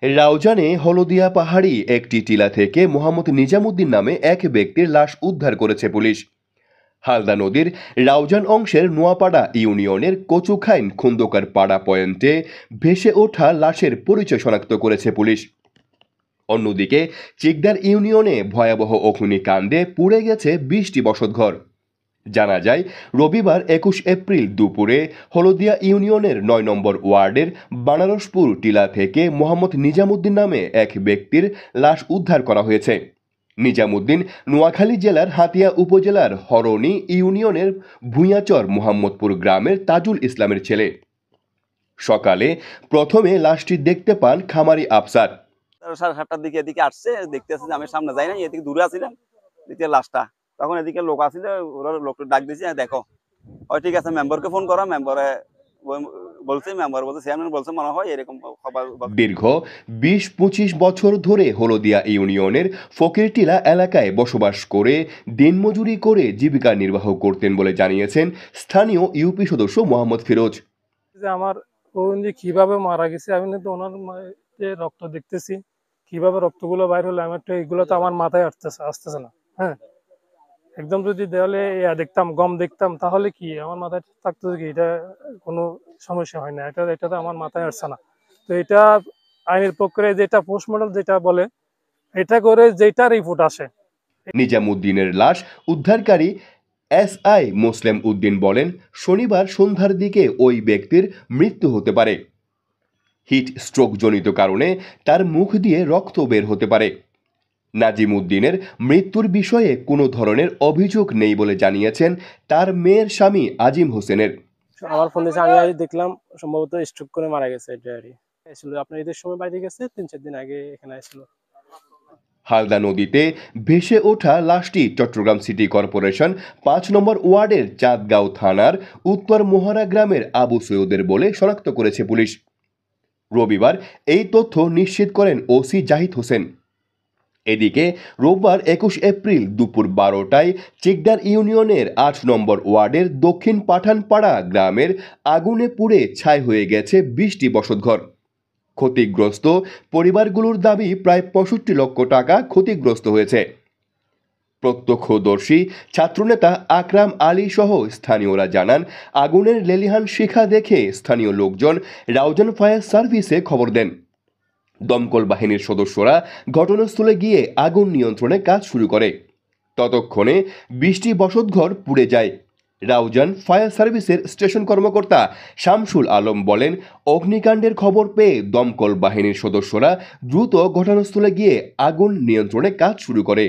রাউজানে হলদিয়া পাহাড়ি একটি টিলা থেকে মোহাম্মদ নিজামুদ্দিন নামে এক ব্যক্তির লাশ উদ্ধার করেছে পুলিশ। হালদা নদীর রাউজান অংশের নোয়াপাড়া ইউনিয়নের কচুখাইন খন্দকার পাড়া পয়েন্টে ভেসে ওঠা লাশের পরিচয় শনাক্ত করেছে পুলিশ। অন্যদিকে চিকদার ইউনিয়নে ভয়াবহ অগ্নিকাণ্ডে পুড়ে গেছে 20টি বসতঘর। জানা যায়, রবিবার 21 এপ্রিল দুপুরে হলদিয়া ইউনিয়নের 9 নম্বর ওয়ার্ডের বানারসপুর টিলা থেকে মোহাম্মদ নিজামুদ্দিন নামে এক ব্যক্তির লাশ উদ্ধার করা হয়েছে। নিজামুদ্দিন নোয়াখালী জেলার হাতিয়া উপজেলার হরণী ইউনিয়নের ভূঁইয়াচর মোহাম্মদপুর গ্রামের তাজুল ইসলামের ছেলে। সকালে প্রথমে লাশটি দেখতে পান খামারি আফসার। 7:30টার দিকে এদিকে আসছে, দেখতেছি যে আমি সামনে যাই না, এদিকে দূরে আছিলাম, দ্বিতীয় লাশটা তখন এদিকে লোক আসছিল, ওরা লোকটা ডাক দিয়েছে, দেখো ওই ঠিক আছে মেম্বারকে ফোন করো। মেম্বারে বলছে, মেম্বার বলছে, চেয়ারম্যান বলছে মনে হয় এরকম খবর। দীর্ঘ 20-25 বছর ধরে হলদিয়া ইউনিয়নের ফকিরটিলা এলাকায় বসবাস করে দিনমজুরি করে জীবিকা নির্বাহ করতেন বলে জানিয়েছেন স্থানীয় ইউপি সদস্য মোহাম্মদ ফিরোজ। আমার বোন যে কিভাবে মারা গেছে, আমি তো ওনার যে রক্ত দেখতেছি, কিভাবে রক্তগুলো বাইর হলো, আমার তো এগুলো তো আমার মাথায় আসতেছে না। হ্যাঁ, একদম যদি দেওয়ালে দেখতাম, গম দেখতাম, তাহলে কি আমার মাথায় থাকতো কি এটা কোনো সমস্যা হয় না। এটা তো আমার মাথায় আসছে না। তো এটা আইনের প্রক্রিয়ায় যেটা পোস্টমর্টম যেটা বলে, এটা করে যেটা রিপোর্ট আসে। নিজামুদ্দিনের লাশ উদ্ধারকারী SI মোসলেম উদ্দিন বলেন, শনিবার সন্ধ্যার দিকে ওই ব্যক্তির মৃত্যু হতে পারে। হিট স্ট্রোক জনিত কারণে তার মুখ দিয়ে রক্ত বের হতে পারে। নাজিমুদ্দিনের মৃত্যুর বিষয়ে কোনো ধরনের অভিযোগ নেই বলে জানিয়েছেন তার মেয়ের স্বামী আজিম হোসেনের। আমার ফোন দিয়েছে, আমি দেখলাম সম্ভবত স্ট্রোক করে মারা গেছে। এটা ছিল আপনার ঈদের সময় বাইরে গেছে, 3-4 দিন আগে এখানে আসছিল। হালদা নদীতে ভেসে ওঠা লাশটি চট্টগ্রাম সিটি কর্পোরেশন 5 নম্বর ওয়ার্ডের চাঁদগাঁও থানার উত্তর মোহরা গ্রামের আবু সৈয়দের বলে শনাক্ত করেছে পুলিশ। রবিবার এই তথ্য নিশ্চিত করেন ওসি জাহিদ হোসেন। এদিকে রোববার 21 এপ্রিল দুপুর 12টায় চিকদার ইউনিয়নের 8 নম্বর ওয়ার্ডের দক্ষিণ পাঠানপাড়া গ্রামের আগুনে পুড়ে ছাই হয়ে গেছে 20টি বসতঘর। ক্ষতিগ্রস্ত পরিবারগুলোর দাবি প্রায় 65 লক্ষ টাকা ক্ষতিগ্রস্ত হয়েছে। প্রত্যক্ষদর্শী ছাত্রনেতা আকরাম আলী সহ স্থানীয়রা জানান, আগুনের লেলিহান শিখা দেখে স্থানীয় লোকজন রাউজান ফায়ার সার্ভিসে খবর দেন। দমকল বাহিনীর সদস্যরা ঘটনাস্থলে গিয়ে আগুন নিয়ন্ত্রণে কাজ শুরু করে। ততক্ষণে 20টি বসতঘর পুড়ে যায়। রাউজান ফায়ার সার্ভিসের স্টেশন কর্মকর্তা শামসুল আলম বলেন, অগ্নিকাণ্ডের খবর পেয়ে দমকল বাহিনীর সদস্যরা দ্রুত ঘটনাস্থলে গিয়ে আগুন নিয়ন্ত্রণে কাজ শুরু করে।